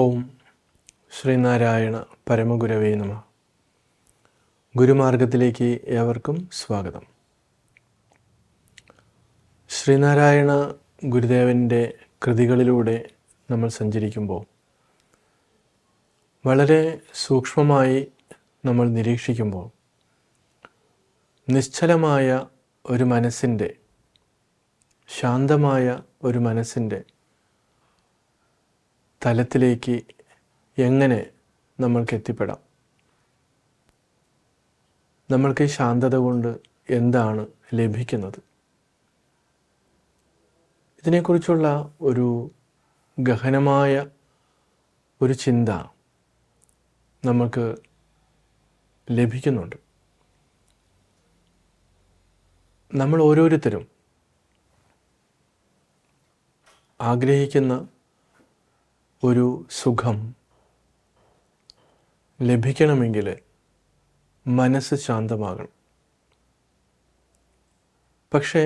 ഓം ശ്രീനാരായണ പരമഗുരവേ നമഃ. ഗുരുമാർഗത്തിലേക്ക് ഏവർക്കും സ്വാഗതം. ശ്രീനാരായണ ഗുരുദേവൻ്റെ കൃതികളിലൂടെ നമ്മൾ സഞ്ചരിക്കുമ്പോൾ വളരെ സൂക്ഷ്മമായി നമ്മൾ നിരീക്ഷിക്കുമ്പോൾ നിശ്ചലമായ ഒരു മനസ്സിൻ്റെ, ശാന്തമായ ഒരു മനസ്സിൻ്റെ തലത്തിലേക്ക് എങ്ങനെ നമ്മൾക്ക് എത്തിപ്പെടാം? നമ്മൾക്ക് ശാന്തത കൊണ്ട് എന്താണ് ലഭിക്കുന്നത്? ഇതിനെക്കുറിച്ചുള്ള ഒരു ഗഹനമായ ഒരു ചിന്ത നമുക്ക് ലഭിക്കുന്നുണ്ട്. നമ്മൾ ഓരോരുത്തരും ആഗ്രഹിക്കുന്ന ഒരു സുഖം ലഭിക്കണമെങ്കിൽ മനസ്സ് ശാന്തമാകണം. പക്ഷേ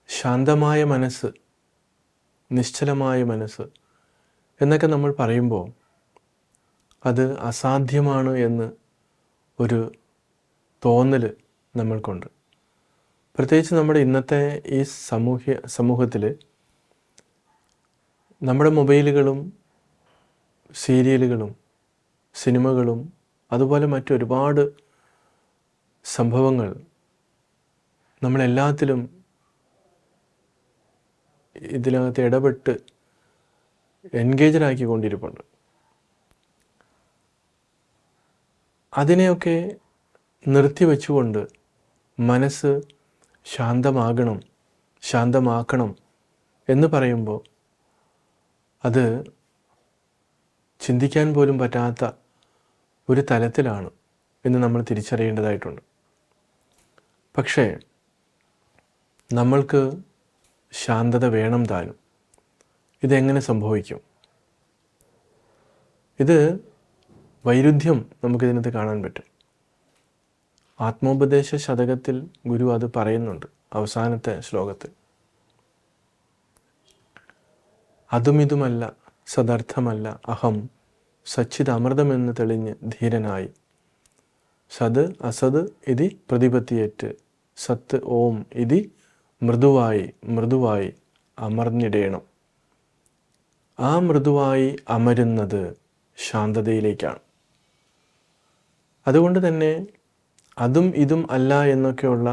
ശാന്തമായ മനസ്സ്, നിശ്ചലമായ മനസ്സ് എന്നൊക്കെ നമ്മൾ പറയുമ്പോൾ അത് അസാധ്യമാണ് എന്ന് ഒരു തോന്നൽ നമ്മൾക്കുണ്ട്. പ്രത്യേകിച്ച് നമ്മുടെ ഇന്നത്തെ ഈ സമൂഹത്തിൽ നമ്മുടെ മൊബൈലുകളും സീരിയലുകളും സിനിമകളും അതുപോലെ മറ്റൊരുപാട് സംഭവങ്ങൾ നമ്മളെല്ലാത്തിലും ഇതിനകത്ത് ഇടപെട്ട് എൻഗേജഡാക്കിക്കൊണ്ടിരിപ്പുണ്ട്. അതിനെയൊക്കെ നിർത്തിവെച്ചുകൊണ്ട് മനസ്സ് ശാന്തമാക്കണം എന്ന് പറയുമ്പോൾ അത് ചിന്തിക്കാൻ പോലും പറ്റാത്ത ഒരു തലത്തിലാണ് എന്ന് നമ്മൾ തിരിച്ചറിയേണ്ടതായിട്ടുണ്ട്. പക്ഷേ നമ്മൾക്ക് ശാന്തത വേണം താനും. ഇതെങ്ങനെ സംഭവിക്കും? ഇത് വൈരുദ്ധ്യം നമുക്കിതിനകത്ത് കാണാൻ പറ്റും. ആത്മോപദേശ ശതകത്തിൽ ഗുരു അത് പറയുന്നുണ്ട്. അവസാനത്തെ ശ്ലോകത്തിൽ അതുമിതുമല്ല, സദർത്ഥമല്ല, അഹം സച്ചിത് അമൃതമെന്ന് തെളിഞ്ഞ് ധീരനായി, സത് അസത് ഇതി പ്രതിപത്തിയേറ്റ്, സത്ത് ഓം ഇതി മൃദുവായി അമർന്നിടേണം. ആ മൃദുവായി അമരുന്നത് ശാന്തതയിലേക്കാണ്. അതുകൊണ്ട് തന്നെ അതും ഇതും അല്ല എന്നൊക്കെയുള്ള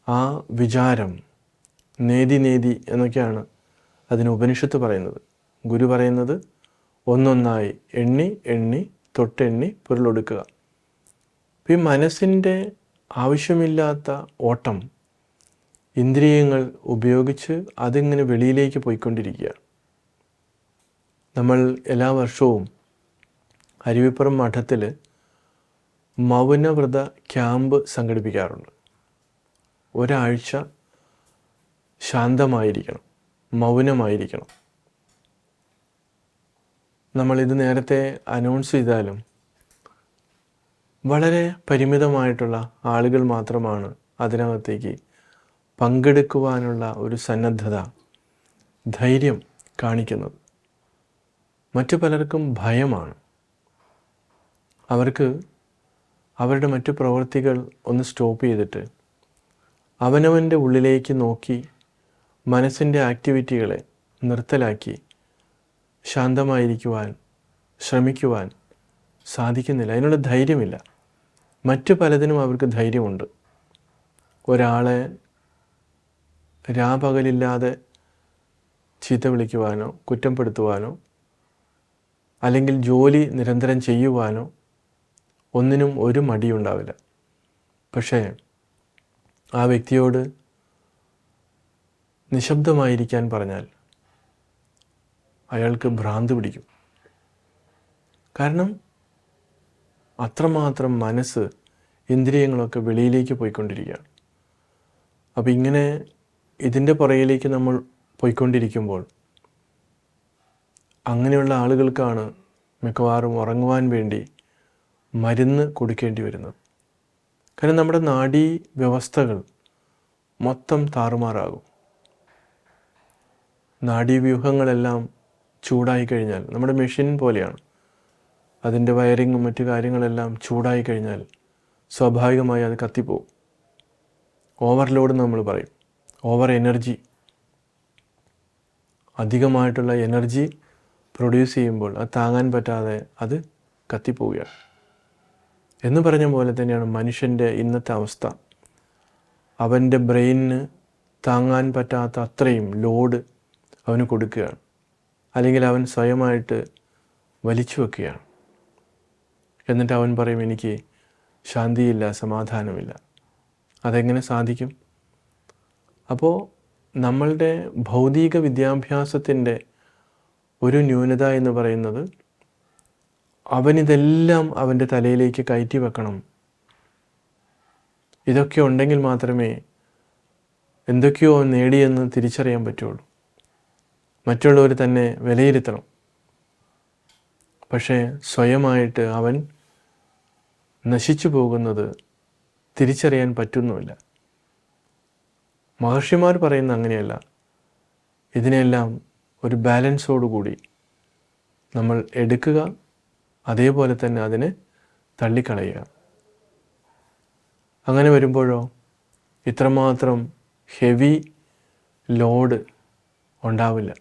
ആ വിചാരം, നേതി എന്നൊക്കെയാണ് അതിന് ഉപനിഷത്ത് പറയുന്നത്. ഗുരു പറയുന്നത് ഒന്നൊന്നായി എണ്ണി തൊട്ടെണ്ണി പൊരുളൊടുക്കുക. ഈ മനസ്സിൻ്റെ ആവശ്യമില്ലാത്ത ഓട്ടം ഇന്ദ്രിയങ്ങൾ ഉപയോഗിച്ച് അതിങ്ങനെ വെളിയിലേക്ക് പോയിക്കൊണ്ടിരിക്കുകയാണ്. നമ്മൾ എല്ലാ വർഷവും അരുവിപ്പുറം മഠത്തിൽ മൗനവ്രത ക്യാമ്പ് സംഘടിപ്പിക്കാറുണ്ട്. ഒരാഴ്ച ശാന്തമായിരിക്കണം, മൗനമായിരിക്കണം. നമ്മളിത് നേരത്തെ അനൗൺസ് ചെയ്താലും വളരെ പരിമിതമായിട്ടുള്ള ആളുകൾ മാത്രമാണ് അതിനകത്തേക്ക് പങ്കെടുക്കുവാനുള്ള ഒരു സന്നദ്ധത, ധൈര്യം കാണിക്കുന്നത്. മറ്റു പലർക്കും ഭയമാണ്. അവർക്ക് അവരുടെ മറ്റു പ്രവൃത്തികൾ ഒന്ന് സ്റ്റോപ്പ് ചെയ്തിട്ട് അവനവൻ്റെ ഉള്ളിലേക്ക് നോക്കി മനസ്സിൻ്റെ ആക്ടിവിറ്റികളെ നിർത്തലാക്കി ശാന്തമായിരിക്കുവാൻ ശ്രമിക്കുവാൻ സാധിക്കുന്നില്ല. അതിനുള്ള ധൈര്യമില്ല. മറ്റു പലതിനും അവർക്ക് ധൈര്യമുണ്ട്. ഒരാളെ രാപകലില്ലാതെ ചീത്ത വിളിക്കുവാനോ കുറ്റപ്പെടുത്തുവാനോ അല്ലെങ്കിൽ ജോലി നിരന്തരം ചെയ്യുവാനോ ഒന്നിനും ഒരു മടിയുണ്ടാവില്ല. പക്ഷേ ആ വ്യക്തിയോട് നിശബ്ദമായിരിക്കാൻ പറഞ്ഞാൽ അയാൾക്ക് ഭ്രാന്ത് പിടിക്കും. കാരണം അത്രമാത്രം മനസ്സ്, ഇന്ദ്രിയങ്ങളൊക്കെ വെളിയിലേക്ക് പോയിക്കൊണ്ടിരിക്കുകയാണ്. അപ്പോൾ ഇങ്ങനെ ഇതിൻ്റെ പുറകിലേക്ക് നമ്മൾ പോയിക്കൊണ്ടിരിക്കുമ്പോൾ അങ്ങനെയുള്ള ആളുകൾക്കാണ് മിക്കവാറും ഉറങ്ങുവാൻ വേണ്ടി മരുന്ന് കൊടുക്കേണ്ടി വരുന്നത്. കാരണം നമ്മുടെ നാഡീ വ്യവസ്ഥകൾ മൊത്തം താറുമാറാകും. നാഡീവ്യൂഹങ്ങളെല്ലാം ചൂടായി കഴിഞ്ഞാൽ, നമ്മുടെ മെഷീൻ പോലെയാണ്, അതിൻ്റെ വയറിങ്ങും മറ്റു കാര്യങ്ങളെല്ലാം ചൂടായി കഴിഞ്ഞാൽ സ്വാഭാവികമായി അത് കത്തിപ്പോവും. ഓവർലോഡ് നമ്മൾ പറയും, ഓവർ എനർജി, അധികമായിട്ടുള്ള എനർജി പ്രൊഡ്യൂസ് ചെയ്യുമ്പോൾ അത് താങ്ങാൻ പറ്റാതെ അത് കത്തിപ്പോവുകയാണ്. എന്ന് പറഞ്ഞ പോലെ തന്നെയാണ് മനുഷ്യൻ്റെ ഇന്നത്തെ അവസ്ഥ. അവൻ്റെ ബ്രെയിനിന് താങ്ങാൻ പറ്റാത്ത അത്രയും ലോഡ് അവന് കൊടുക്കുകയാണ്, അല്ലെങ്കിൽ അവൻ സ്വയമായിട്ട് വലിച്ചു വെക്കുകയാണ്. എന്നിട്ട് അവൻ പറയും, എനിക്ക് ശാന്തിയില്ല, സമാധാനമില്ല. അതെങ്ങനെ സാധിക്കും? അപ്പോൾ നമ്മളുടെ ഭൗതിക വിദ്യാഭ്യാസത്തിൻ്റെ ഒരു ന്യൂനത എന്ന് പറയുന്നത്, അവനിതെല്ലാം അവൻ്റെ തലയിലേക്ക് കയറ്റി വെക്കണം. ഇതൊക്കെ ഉണ്ടെങ്കിൽ മാത്രമേ എന്തൊക്കെയോ നേടിയെന്ന് തിരിച്ചറിയാൻ പറ്റുള്ളൂ. മറ്റുള്ളവർ തന്നെ വിലയിരുത്തണം. പക്ഷേ സ്വയമായിട്ട് അവൻ നശിച്ചു പോകുന്നത് തിരിച്ചറിയാൻ പറ്റുന്നുമില്ല. മഹർഷിമാർ പറയുന്ന അങ്ങനെയല്ല. ഇതിനെല്ലാം ഒരു ബാലൻസോടുകൂടി നമ്മൾ എടുക്കുക, അതേപോലെ തന്നെ അതിനെ തള്ളിക്കളയുക. അങ്ങനെ വരുമ്പോഴോ ഇത്രമാത്രം ഹെവി ലോഡ് ഉണ്ടാവില്ല.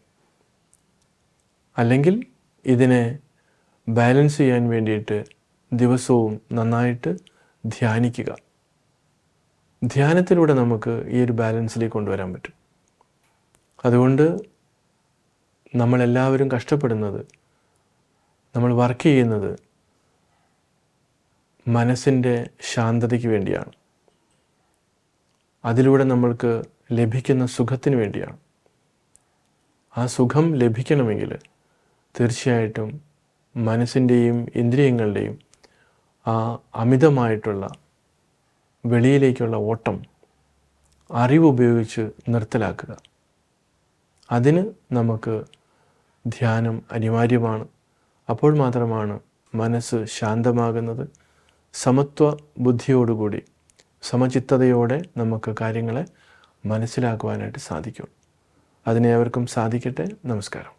അല്ലെങ്കിൽ ഇതിനെ ബാലൻസ് ചെയ്യാൻ വേണ്ടിയിട്ട് ദിവസവും നന്നായിട്ട് ധ്യാനിക്കുക. ധ്യാനത്തിലൂടെ നമുക്ക് ഈ ഒരു ബാലൻസിലേക്ക് കൊണ്ടുവരാൻ പറ്റും. അതുകൊണ്ട് നമ്മളെല്ലാവരും കഷ്ടപ്പെടുന്നത്, നമ്മൾ വർക്ക് ചെയ്യുന്നത് മനസ്സിൻ്റെ ശാന്തതയ്ക്ക് വേണ്ടിയാണ്. അതിലൂടെ നമ്മൾക്ക് ലഭിക്കുന്ന സുഖത്തിന് വേണ്ടിയാണ്. ആ സുഖം ലഭിക്കണമെങ്കിൽ തീർച്ചയായിട്ടും മനസ്സിൻ്റെയും ഇന്ദ്രിയങ്ങളുടെയും ആ അമിതമായിട്ടുള്ള വെളിയിലേക്കുള്ള ഓട്ടം അറിവ് ഉപയോഗിച്ച് നിർത്തലാക്കുക. അതിന് നമുക്ക് ധ്യാനം അനിവാര്യമാണ്. അപ്പോൾ മാത്രമാണ് മനസ്സ് ശാന്തമാകുന്നത്. സമത്വ ബുദ്ധിയോടുകൂടി, സമചിത്തതയോടെ നമുക്ക് കാര്യങ്ങളെ മനസ്സിലാക്കുവാനായിട്ട് സാധിക്കും. അതിനെ അവർക്കും സാധിക്കട്ടെ. നമസ്കാരം.